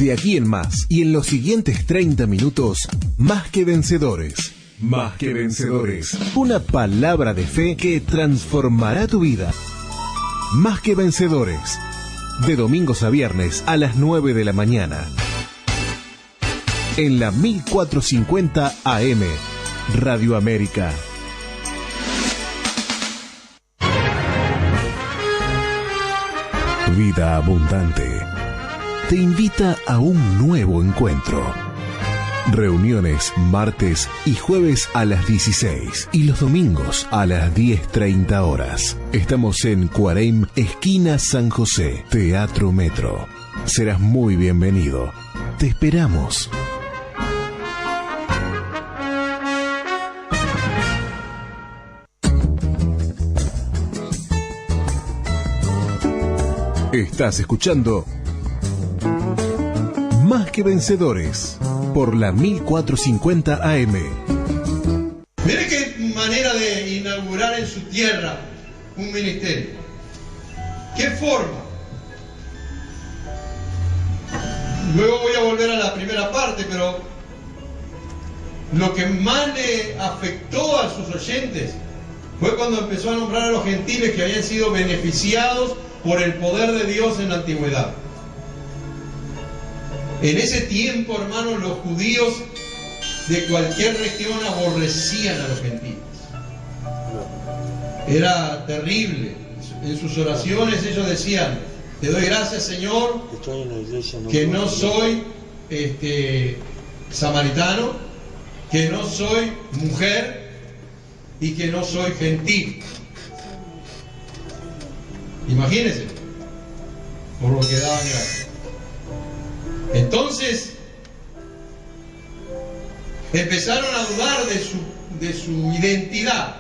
De aquí en más y en los siguientes 30 minutos, Más que Vencedores. Más que Vencedores. Una palabra de fe que transformará tu vida. Más que Vencedores. De domingos a viernes a las 9 de la mañana. En la 1450 AM. Radio América. Vida Abundante te invita a un nuevo encuentro. Reuniones martes y jueves a las 16 y los domingos a las 10:30 horas. Estamos en Cuareim, esquina San José, Teatro Metro. Serás muy bienvenido. Te esperamos. Estás escuchando Más que Vencedores por la 1450 AM. Mire qué manera de inaugurar en su tierra un ministerio. ¿Qué forma? Luego voy a volver a la primera parte, pero lo que más le afectó a sus oyentes fue cuando empezó a nombrar a los gentiles que habían sido beneficiados por el poder de Dios en la antigüedad. En ese tiempo, hermanos, los judíos de cualquier región aborrecían a los gentiles. Era terrible. En sus oraciones ellos decían: te doy gracias, Señor, que no soy samaritano, que no soy mujer y que no soy gentil. Imagínense, por lo que daban gracias. Entonces empezaron a dudar de su identidad.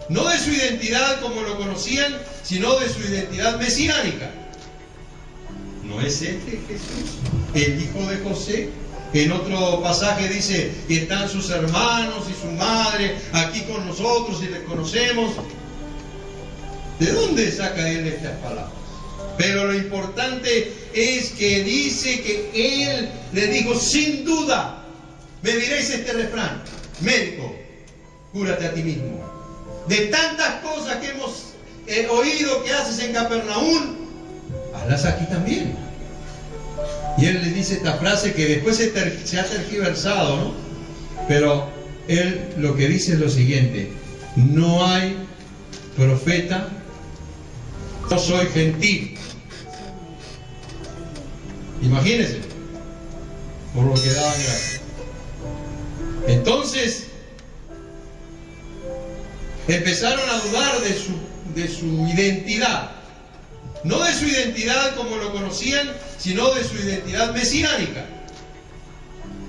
No de su identidad como lo conocían, sino de su identidad mesiánica. ¿No es este Jesús, el hijo de José? En otro pasaje dice que están sus hermanos y su madre aquí con nosotros y les conocemos. ¿De dónde saca él estas palabras? Pero lo importante es que dice que él le dijo: sin duda me diréis este refrán: médico, cúrate a ti mismo. De tantas cosas que hemos oído que haces en Capernaum, hazlas aquí también. Y él le dice esta frase que después se ha tergiversado, ¿no? Pero él lo que dice es lo siguiente: no hay profeta, no soy gentil. Imagínense, por lo que daban gracias. Entonces empezaron a dudar de su identidad. No de su identidad como lo conocían, sino de su identidad mesiánica.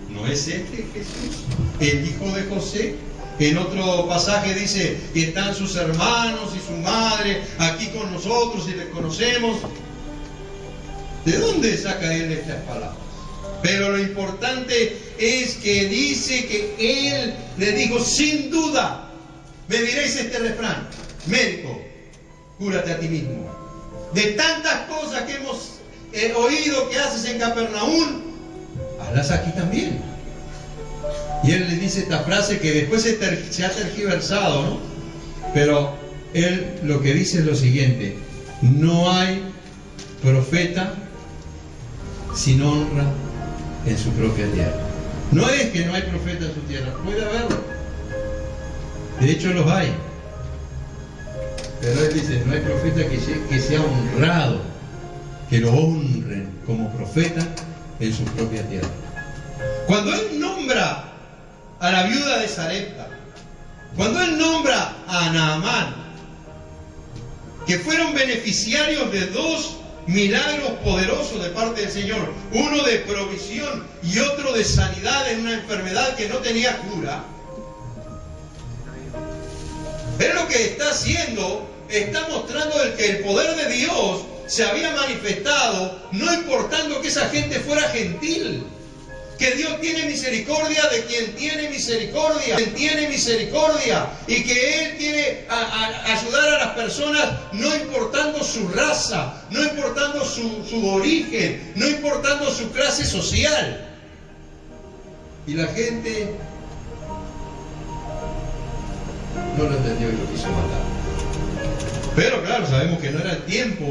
¿No es este Jesús, el hijo de José? En otro pasaje dice que están sus hermanos y su madre aquí con nosotros y les conocemos. ¿De dónde saca él estas palabras? Pero lo importante es que dice que él le dijo: sin duda me diréis este refrán: médico, cúrate a ti mismo. De tantas cosas que hemos oído que haces en Capernaum, hazlas aquí también. Y él le dice esta frase que después se ha tergiversado, ¿no? Pero él lo que dice es lo siguiente: no hay profeta sin honra en su propia tierra. No es que no hay profeta en su tierra, puede haberlo. De hecho los hay. Pero él dice: no hay profeta que sea honrado, que lo honren como profeta en su propia tierra. Cuando él nombra a la viuda de Sarepta, cuando él nombra a Naamán, que fueron beneficiarios de dos milagros poderosos de parte del Señor, uno de provisión y otro de sanidad en una enfermedad que no tenía cura, él lo que está haciendo, está mostrando que el poder de Dios se había manifestado, no importando que esa gente fuera gentil, que Dios tiene misericordia de quien tiene misericordia, y que Él quiere ayudar a las personas no importando su raza, no importando su origen, no importando su clase social. Y la gente no lo entendió y lo quiso matar. Pero claro, sabemos que no era el tiempo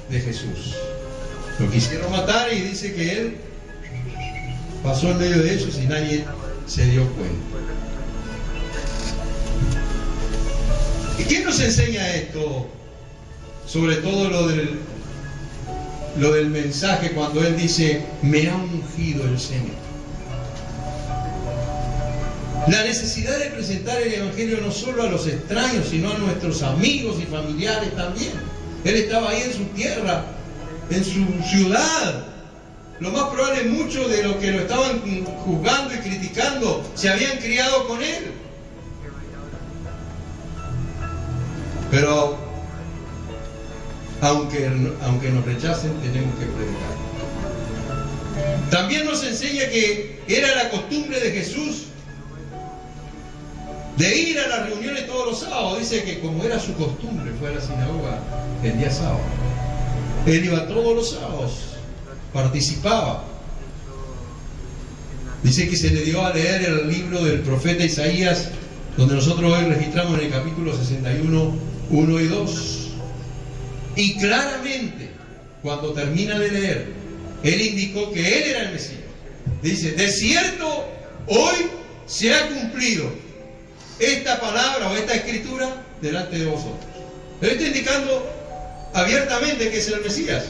de Jesús. Lo quisieron matar y dice que Él pasó en medio de ellos y nadie se dio cuenta. ¿Y quién nos enseña esto? Sobre todo lo del mensaje cuando Él dice, me ha ungido el Señor. La necesidad de presentar el Evangelio no solo a los extraños, sino a nuestros amigos y familiares también. Él estaba ahí en su tierra, en su ciudad. Lo más probable, muchos de los que lo estaban juzgando y criticando se habían criado con Él. Pero aunque nos rechacen, tenemos que predicar. También nos enseña que era la costumbre de Jesús de ir a las reuniones todos los sábados. Dice que como era su costumbre, fue a la sinagoga el día sábado. Él iba todos los sábados, participaba. Dice que se le dio a leer el libro del profeta Isaías, donde nosotros hoy registramos en el capítulo 61, 1 y 2. Y claramente, cuando termina de leer, él indicó que él era el Mesías. Dice, de cierto, hoy se ha cumplido esta palabra o esta escritura delante de vosotros. Él está indicando abiertamente que es el Mesías.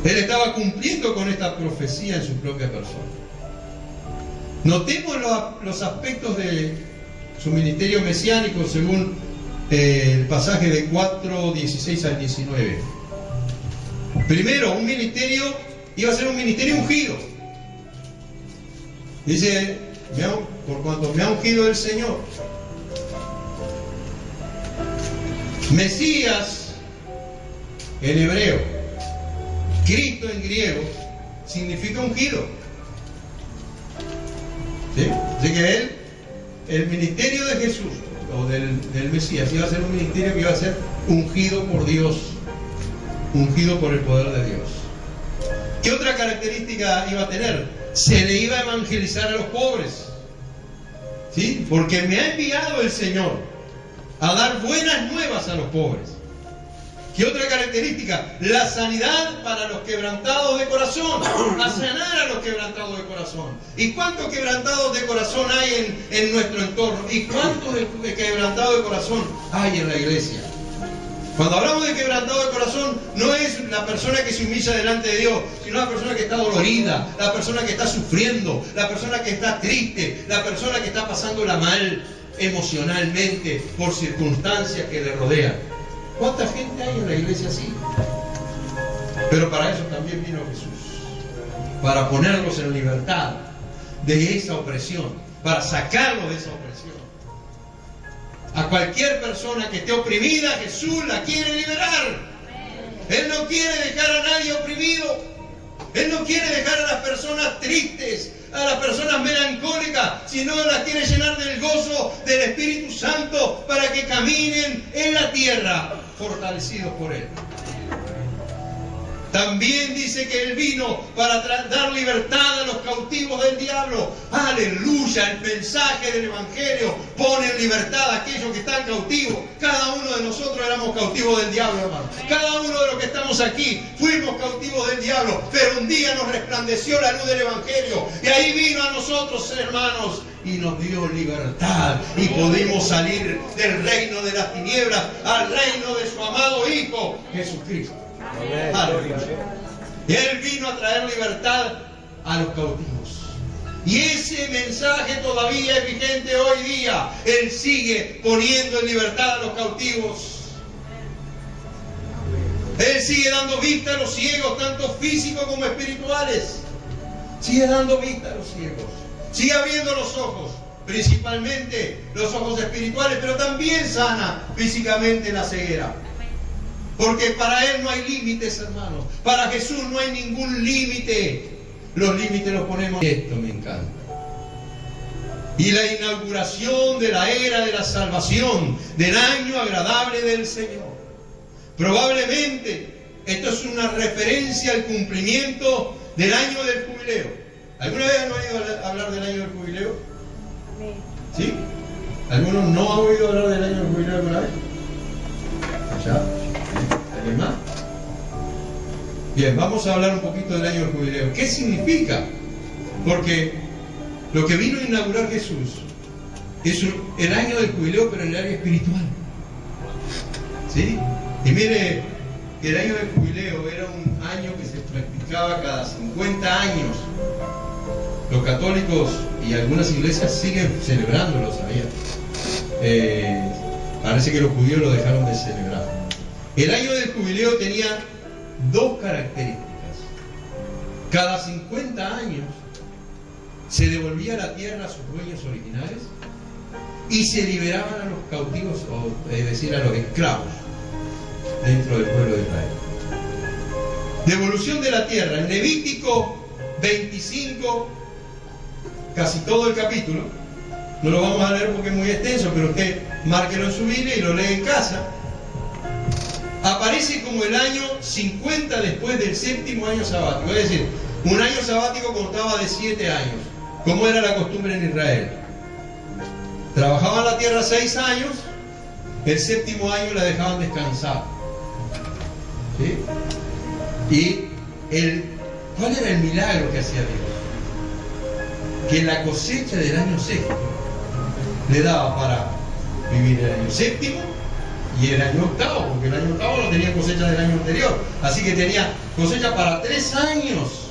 Él estaba cumpliendo con esta profecía en su propia persona. Notemos los aspectos de su ministerio mesiánico según el pasaje de 4:16 al 19. Primero, un ministerio iba a ser un ministerio ungido. Dice, por cuanto me ha ungido el Señor. Mesías en hebreo, Cristo en griego, significa ungido. ¿Sí? Así que el ministerio de Jesús, o del Mesías, iba a ser un ministerio que iba a ser ungido por Dios, ungido por el poder de Dios. ¿Qué otra característica iba a tener? Se le iba a evangelizar a los pobres. ¿Sí? Porque me ha enviado el Señor a dar buenas nuevas a los pobres. ¿Qué otra característica? La sanidad para los quebrantados de corazón. A sanar a los quebrantados de corazón. ¿Y cuántos quebrantados de corazón hay en nuestro entorno? ¿Y cuántos quebrantados de corazón hay en la iglesia? Cuando hablamos de quebrantado de corazón, no es la persona que se humilla delante de Dios, sino la persona que está dolorida, la persona que está sufriendo, la persona que está triste, la persona que está pasándola mal emocionalmente por circunstancias que le rodean. ¿Cuánta gente hay en la iglesia así? Pero para eso también vino Jesús, para ponerlos en libertad de esa opresión, para sacarlos de esa opresión. A cualquier persona que esté oprimida, Jesús la quiere liberar. Él no quiere dejar a nadie oprimido. Él no quiere dejar a las personas tristes, a las personas melancólicas, sino las quiere llenar del gozo del Espíritu Santo para que caminen en la tierra fortalecidos por Él. También dice que Él vino para dar libertad a los cautivos del diablo. ¡Aleluya! El mensaje del Evangelio pone en libertad a aquellos que están cautivos. Cada uno de nosotros éramos cautivos del diablo, hermano. Cada uno de los que estamos aquí fuimos cautivos del diablo. Pero un día nos resplandeció la luz del Evangelio. Y ahí vino a nosotros, hermanos, y nos dio libertad. Y pudimos salir del reino de las tinieblas al reino de su amado Hijo, Jesucristo. Aleluya. Y Él vino a traer libertad a los cautivos. Y ese mensaje todavía es vigente hoy día. Él sigue poniendo en libertad a los cautivos. Él sigue dando vista a los ciegos, tanto físicos como espirituales. Sigue dando vista a los ciegos. Sigue abriendo los ojos, principalmente los ojos espirituales, pero también sana físicamente la ceguera. Porque para Él no hay límites, hermanos. Para Jesús no hay ningún límite. Los límites los ponemos. Esto me encanta. Y la inauguración de la era de la salvación, del año agradable del Señor. Probablemente esto es una referencia al cumplimiento del año del jubileo. ¿Alguna vez han oído hablar del año del jubileo? ¿Sí? ¿Alguno no ha oído hablar del año del jubileo alguna vez? ¿Ya? ¿Alguien más? Bien, vamos a hablar un poquito del año del jubileo. ¿Qué significa? Porque lo que vino a inaugurar Jesús es el año del jubileo, pero en el área espiritual. ¿Sí? Y mire, el año del jubileo era un año que se practicaba cada 50 años. Los católicos y algunas iglesias siguen celebrándolo, ¿sabía? Parece que los judíos lo dejaron de celebrar. El año del jubileo tenía dos características. Cada 50 años se devolvía la tierra a sus dueños originales y se liberaban a los cautivos, es decir, a los esclavos dentro del pueblo de Israel. Devolución de la tierra. En Levítico 25, casi todo el capítulo, no lo vamos a leer porque es muy extenso, pero usted márquelo en su Biblia y lo lee en casa. Aparece como el año 50 después del séptimo año sabático. Es decir, un año sabático constaba de 7 años, como era la costumbre en Israel. Trabajaban la tierra 6 años, el séptimo año la dejaban descansar. ¿Sí? Y ¿cuál era el milagro que hacía Dios? Que la cosecha del año sexto le daba para vivir el año séptimo y el año octavo, porque el año octavo no tenía cosecha del año anterior, así que tenía cosecha para 3 años.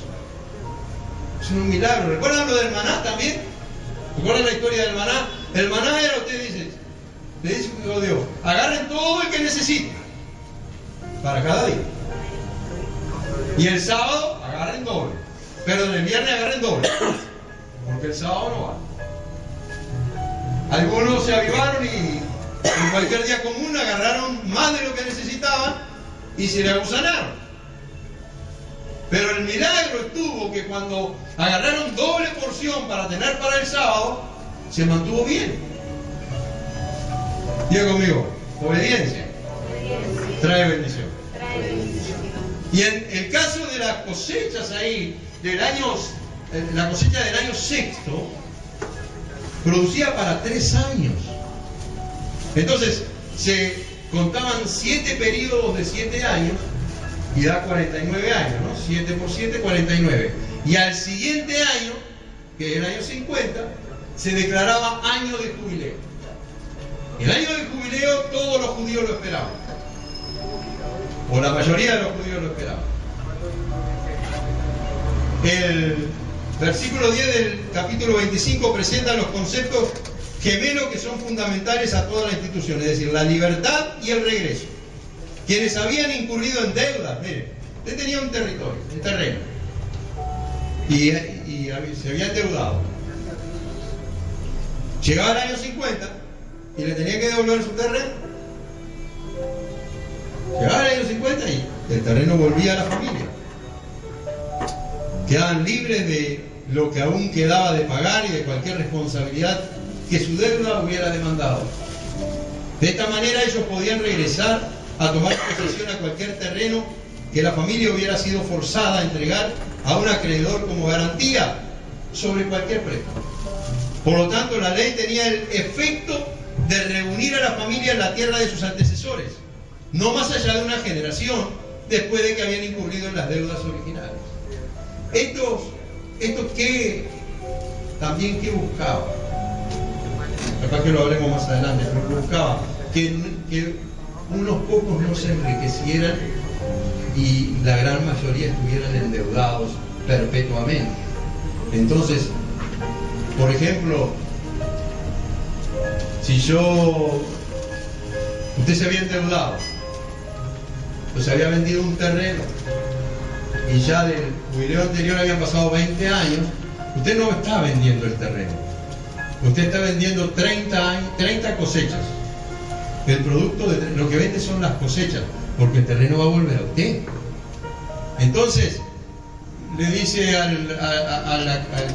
Es un milagro. ¿Recuerdan lo del maná también? ¿Recuerdan la historia del maná? El maná era, usted dice, le dice Dios, agarren todo el que necesiten para cada día. Y el sábado agarren doble. Pero el viernes agarren doble, porque el sábado no va. Algunos se avivaron y en cualquier día común agarraron más de lo que necesitaban y se le agusanaron. Pero el milagro estuvo que cuando agarraron doble porción para tener para el sábado, se mantuvo bien. Diga conmigo, obediencia trae bendición. Y en el caso de las cosechas ahí, la cosecha del año sexto, producía para 3 años. Entonces, se contaban 7 periodos de 7 años y da 49 años, ¿no? 7 por 7, 49. Y al siguiente año, que es el año 50, se declaraba año de jubileo. El año de jubileo todos los judíos lo esperaban. O la mayoría de los judíos lo esperaban. El versículo 10 del capítulo 25 presenta los conceptos gemelos que son fundamentales a toda la institución, es decir, la libertad y el regreso. Quienes habían incurrido en deudas, mire, usted tenía un territorio, un terreno, y se había endeudado. Llegaba el año 50 y le tenía que devolver su terreno. Llegaba el año 50 y el terreno volvía a la familia. Quedaban libres de lo que aún quedaba de pagar y de cualquier responsabilidad que su deuda hubiera demandado. De esta manera ellos podían regresar a tomar posesión a cualquier terreno que la familia hubiera sido forzada a entregar a un acreedor como garantía sobre cualquier préstamo. Por lo tanto, la ley tenía el efecto de reunir a la familia en la tierra de sus antecesores, no más allá de una generación después de que habían incurrido en las deudas originales. Esto que también que buscaba, capaz que lo hablemos más adelante, pero buscaba que unos pocos no se enriquecieran y la gran mayoría estuvieran endeudados perpetuamente. Entonces, por ejemplo, si usted se había endeudado, pues había vendido un terreno y ya del jubileo anterior habían pasado 20 años, usted no está vendiendo el terreno, usted está vendiendo 30 cosechas. El producto de lo que vende son las cosechas, porque el terreno va a volver a usted. Entonces, le dice al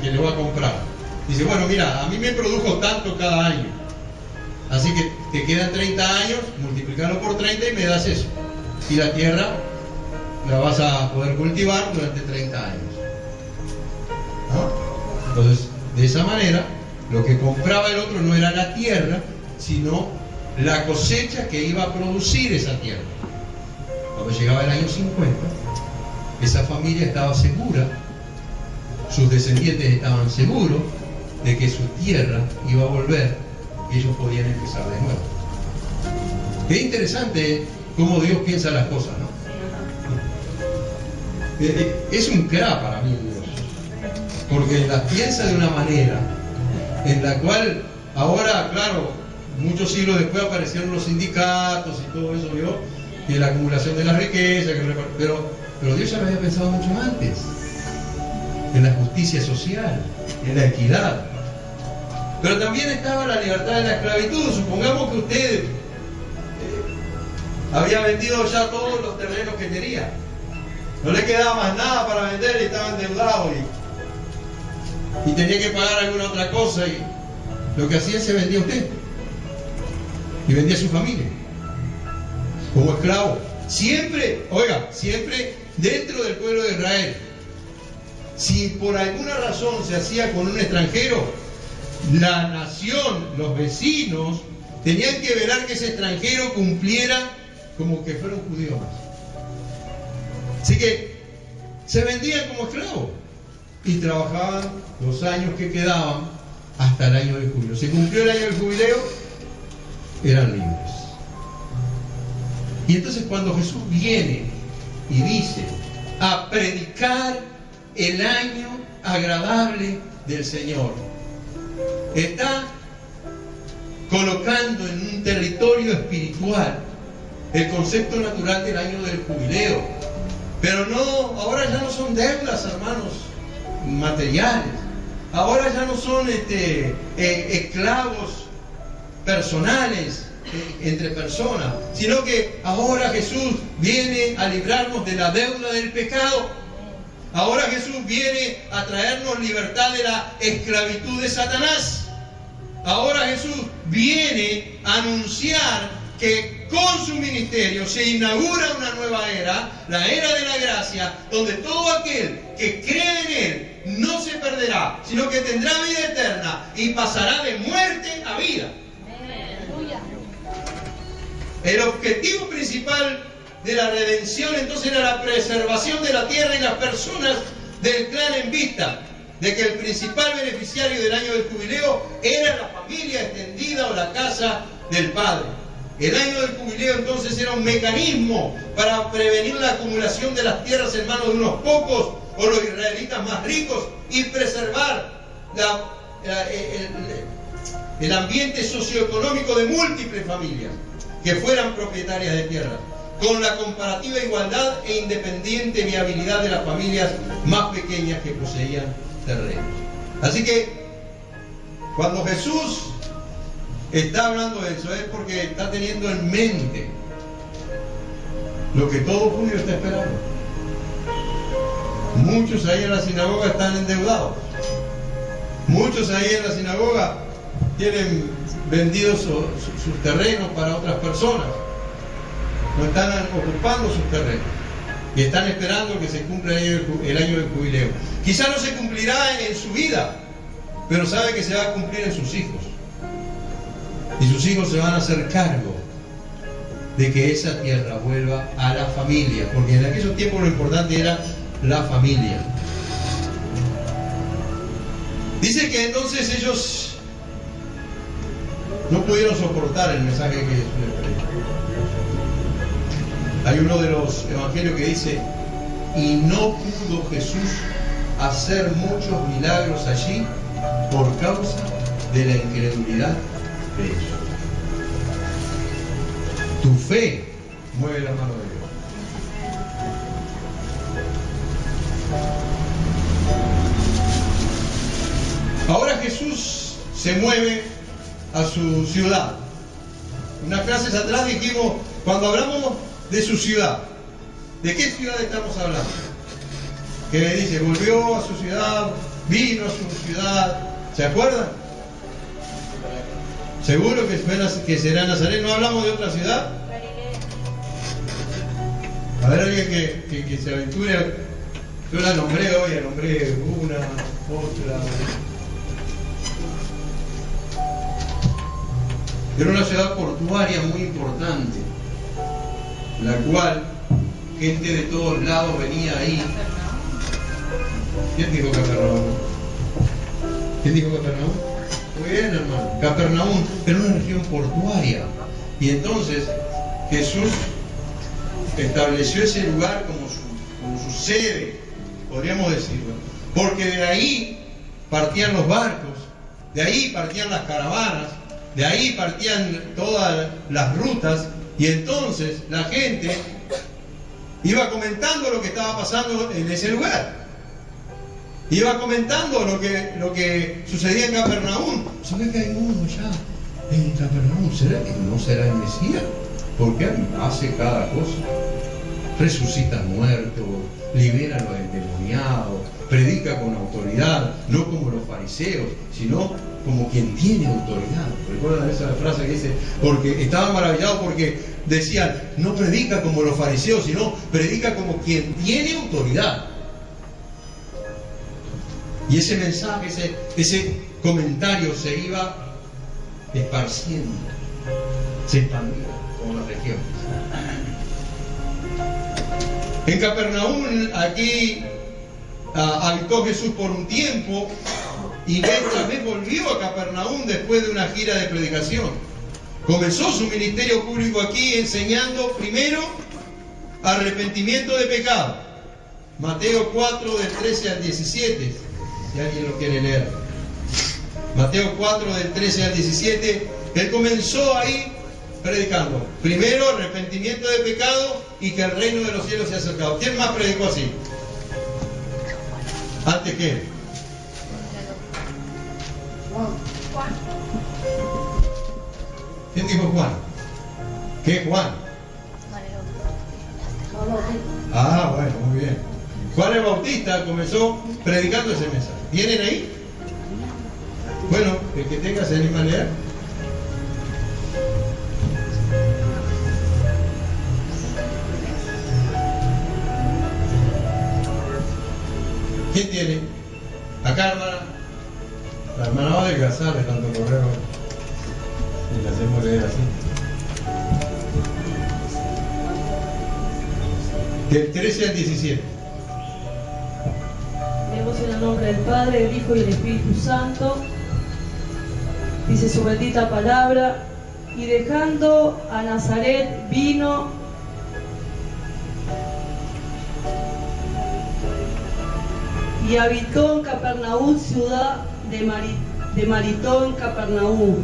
que le va a comprar, dice, bueno, mira, a mí me produjo tanto cada año, así que te quedan 30 años, multiplicarlo por 30 y me das eso. Y la tierra la vas a poder cultivar durante 30 años. ¿No? Entonces, de esa manera, lo que compraba el otro no era la tierra, sino la cosecha que iba a producir esa tierra. Cuando llegaba el año 50, esa familia estaba segura, sus descendientes estaban seguros de que su tierra iba a volver y ellos podían empezar de nuevo. Qué interesante cómo Dios piensa las cosas, ¿no? Es un cra para mí Dios, porque las piensa de una manera en la cual ahora, claro, muchos siglos después aparecieron los sindicatos y todo eso, ¿vio? Y la acumulación de la riqueza, pero Dios ya lo había pensado mucho antes, en la justicia social, en la equidad. Pero también estaba la libertad de la esclavitud. Supongamos que usted había vendido ya todos los terrenos que quería, no le quedaba más nada para vender y estaba endeudado y tenía que pagar alguna otra cosa, y lo que hacía se vendía usted y vendía a su familia como esclavo, siempre, oiga, siempre dentro del pueblo de Israel. Si por alguna razón se hacía con un extranjero, la nación, los vecinos tenían que velar que ese extranjero cumpliera como que fuera un judío más. Así que se vendían como esclavos y trabajaban los años que quedaban hasta el año del jubileo. Se cumplió el año del jubileo, eran libres. Y entonces cuando Jesús viene y dice a predicar el año agradable del Señor, está colocando en un territorio espiritual el concepto natural del año del jubileo. Pero no, ahora ya no son deudas, hermanos, materiales. Ahora ya no son esclavos personales entre personas, sino que ahora Jesús viene a librarnos de la deuda del pecado. Ahora Jesús viene a traernos libertad de la esclavitud de Satanás. Ahora Jesús viene a anunciar que con su ministerio se inaugura una nueva era, la era de la gracia, donde todo aquel que cree en Él no se perderá, sino que tendrá vida eterna y pasará de muerte a vida. El objetivo principal de la redención entonces era la preservación de la tierra y las personas del clan en vista de que el principal beneficiario del año del jubileo era la familia extendida o la casa del padre. El año del jubileo entonces era un mecanismo para prevenir la acumulación de las tierras en manos de unos pocos o los israelitas más ricos y preservar el ambiente socioeconómico de múltiples familias que fueran propietarias de tierra, con la comparativa igualdad e independiente viabilidad de las familias más pequeñas que poseían terrenos. Así que cuando Jesús está hablando de eso es porque está teniendo en mente lo que todo judío está esperando. Muchos ahí en la sinagoga están endeudados. Muchos ahí en la sinagoga tienen vendidos sus terrenos para otras personas. No están ocupando sus terrenos y están esperando que se cumpla el año del jubileo. Quizá no se cumplirá en su vida, pero sabe que se va a cumplir en sus hijos. Y sus hijos se van a hacer cargo de que esa tierra vuelva a la familia, porque en aquellos tiempos lo importante era la familia. Dice que entonces ellos no pudieron soportar el mensaje que Jesús les predicó. Hay uno de los evangelios que dice: y no pudo Jesús hacer muchos milagros allí por causa de la incredulidad de ellos. Tu fe mueve la mano de Dios. Ahora Jesús se mueve a su ciudad unas clases atrás dijimos, cuando hablamos de su ciudad, ¿de qué ciudad estamos hablando? Que le dice, volvió a su ciudad, vino a su ciudad, ¿se acuerdan? ¿Seguro que será Nazaret? ¿No hablamos de otra ciudad? A ver, alguien que se aventure. Yo la nombré hoy, la nombré una, otra. Era una ciudad portuaria muy importante, la cual gente de todos lados venía ahí. ¿Quién dijo Capernaum? ¿Quién dijo Capernaum? Muy bien, hermano. Capernaum era una región portuaria. Y entonces Jesús estableció ese lugar como su sede, podríamos decirlo. Porque de ahí partían los barcos, de ahí partían las caravanas, de ahí partían todas las rutas. Y entonces la gente iba comentando lo que estaba pasando en ese lugar. Iba comentando lo que sucedía en Capernaum. ¿Sabes que hay uno ya en Capernaum? ¿Será que no será el Mesías? Porque hace cada cosa. Resucita muertos, libera a los endemoniados, predica con autoridad, no como los fariseos, sino como quien tiene autoridad. ¿Recuerdan esa frase que dice? Porque estaban maravillados porque decían, no predica como los fariseos, sino predica como quien tiene autoridad. Y ese mensaje, ese comentario se iba esparciendo, se expandía por las regiones. En Capernaum, aquí habitó Jesús por un tiempo y otra vez volvió a Capernaum después de una gira de predicación. Comenzó su ministerio público aquí enseñando primero arrepentimiento de pecado. Mateo 4 del 13 al 17. Si alguien lo quiere leer. Mateo 4 del 13 al 17. Él comenzó ahí predicando. Primero arrepentimiento de pecado y que el reino de los cielos se ha acercado. ¿Quién más predicó así? ¿Antes que él? Juan. ¿Quién dijo Juan? ¿Qué Juan? Ah, bueno, muy bien. Juan el Bautista comenzó predicando ese mensaje. ¿Tienen ahí? Bueno, el que tenga se anima a leer. ¿Quién tiene? Acá, hermana. La hermana va a adelgazar de tanto correr hoy. Y la hacemos leer así. Del 13 al 17. Leemos en el nombre del Padre, del Hijo y del Espíritu Santo. Dice su bendita palabra. Y dejando a Nazaret vino y habitó en Capernaum, ciudad de Maritón, Capernaum,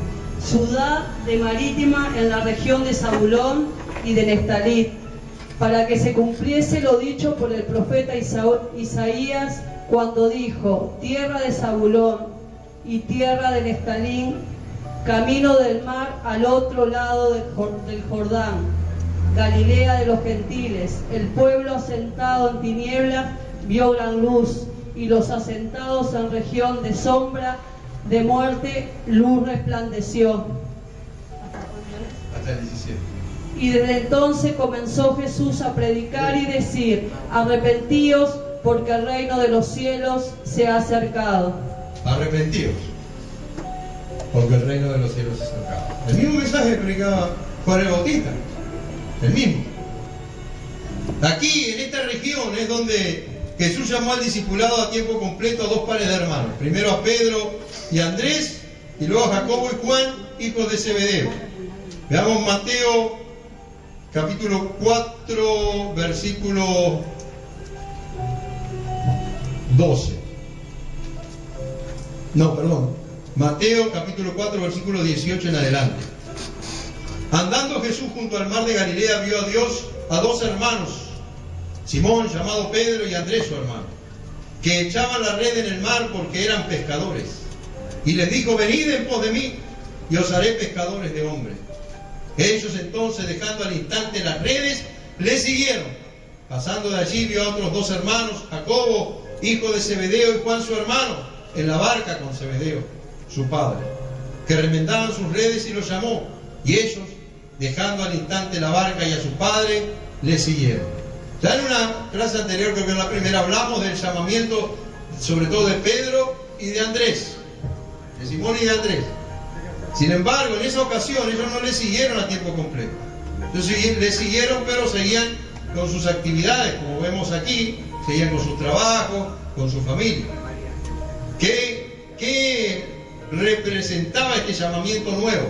ciudad de marítima en la región de Zabulón y de Neftalí, para que se cumpliese lo dicho por el profeta Isaías cuando dijo: tierra de Zabulón y tierra de Neftalí, camino del mar al otro lado del Jordán, Galilea de los gentiles. El pueblo asentado en tinieblas vio gran luz, y los asentados en región de sombra de muerte, luz resplandeció. Hasta el 17. Y desde entonces comenzó Jesús a predicar y decir: arrepentíos, porque el reino de los cielos se ha acercado. Arrepentíos, porque el reino de los cielos se ha acercado. El mismo mensaje predicaba Juan el Bautista. El mismo. Aquí, en esta región, es donde Jesús llamó al discipulado a tiempo completo a dos pares de hermanos. Primero a Pedro y Andrés, y luego a Jacobo y Juan, hijos de Zebedeo. Veamos Mateo capítulo 4, versículo 12. No, perdón. Mateo capítulo 4, versículo 18 en adelante. Andando Jesús junto al mar de Galilea, vio a dos hermanos, Simón, llamado Pedro, y Andrés, su hermano, que echaban la red en el mar porque eran pescadores. Y les dijo: venid en pos de mí, y os haré pescadores de hombres. Ellos entonces, dejando al instante las redes, le siguieron. Pasando de allí vio a otros 2 hermanos, Jacobo, hijo de Zebedeo, y Juan su hermano, en la barca con Zebedeo, su padre, que remendaban sus redes, y los llamó. Y ellos, dejando al instante la barca y a su padre, le siguieron. Ya en una clase anterior, creo que en la primera, hablamos del llamamiento, sobre todo de Pedro y de Andrés, de Simón y de Andrés. Sin embargo, en esa ocasión ellos no le siguieron a tiempo completo. Entonces le siguieron, pero seguían con sus actividades, como vemos aquí, seguían con sus trabajos, con su familia. ¿Qué representaba este llamamiento nuevo?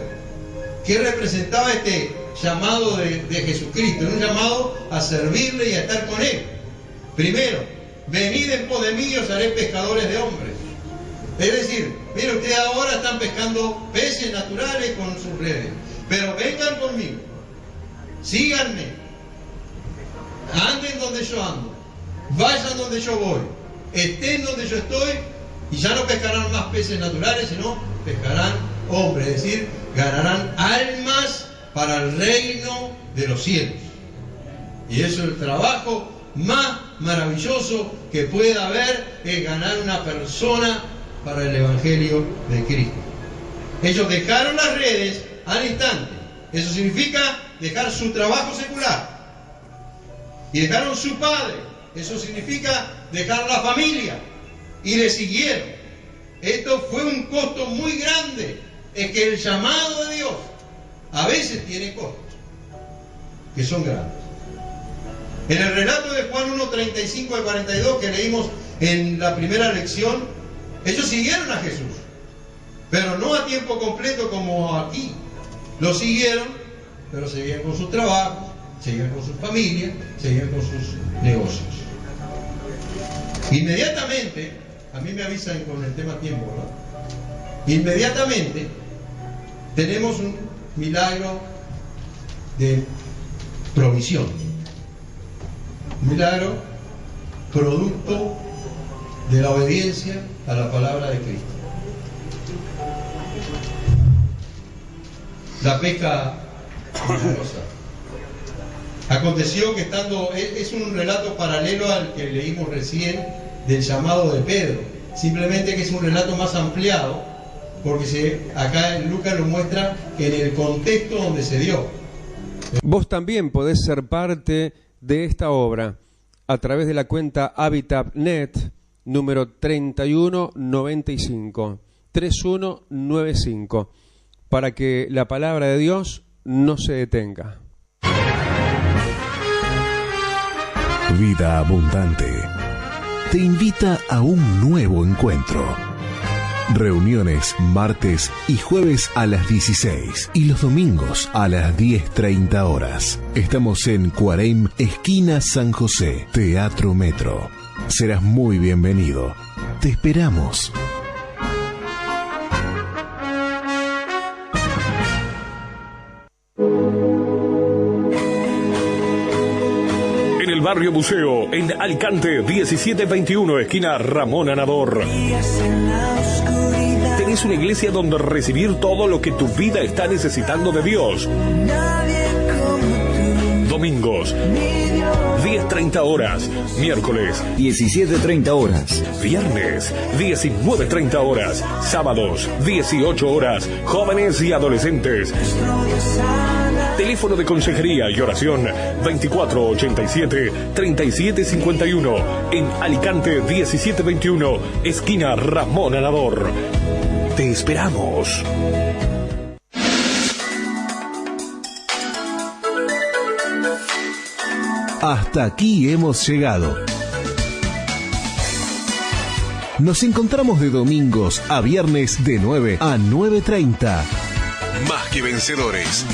¿Qué representaba este llamado de Jesucristo? Era un llamado a servirle y a estar con Él. Primero, venid en pos de mí y os haré pescadores de hombres. Es decir, mire, ustedes ahora están pescando peces naturales con sus redes, pero vengan conmigo, síganme, anden donde yo ando, vayan donde yo voy, estén donde yo estoy, y ya no pescarán más peces naturales, sino pescarán hombres, es decir, ganarán almas para el reino de los cielos. Y eso es el trabajo más maravilloso que pueda haber, es ganar una persona para el Evangelio de Cristo. Ellos dejaron las redes al instante. Eso significa dejar su trabajo secular. Y dejaron su padre. Eso significa dejar la familia. Y le siguieron. Esto fue un costo muy grande. Es que el llamado de Dios a veces tiene costos, que son grandes. En el relato de Juan 1:35 al 42 que leímos en la primera lección, ellos siguieron a Jesús, pero no a tiempo completo como aquí. Lo siguieron, pero seguían con sus trabajos, seguían con sus familias, seguían con sus negocios. Inmediatamente, a mí me avisan con el tema tiempo, ¿no? Inmediatamente tenemos un milagro de provisión. Un milagro producto de la obediencia a la palabra de Cristo. La pesca milagrosa. Aconteció que es un relato paralelo al que leímos recién del llamado de Pedro, simplemente que es un relato más ampliado, porque acá Lucas lo muestra en el contexto donde se dio. Vos también podés ser parte de esta obra a través de la cuenta Habitat.net número 3195 para que la palabra de Dios no se detenga. Vida Abundante te invita a un nuevo encuentro. Reuniones martes y jueves a las 16 y los domingos a las 10:30 horas. Estamos en Cuareim, esquina San José, Teatro Metro. Serás muy bienvenido. Te esperamos. En el barrio Buceo, en Alicante, 1721, esquina Ramón Anador. Tenés una iglesia donde recibir todo lo que tu vida está necesitando de Dios. Domingos, 10:30 horas. Miércoles, 17:30 horas. viernes, 19:30 horas. Sábados, 18 horas. Jóvenes y adolescentes. Teléfono de consejería y oración 2487-3751. En Alicante 1721, esquina Ramón Anador. Te esperamos. Hasta aquí hemos llegado. Nos encontramos de domingos a viernes de 9 a 9:30. Más que vencedores.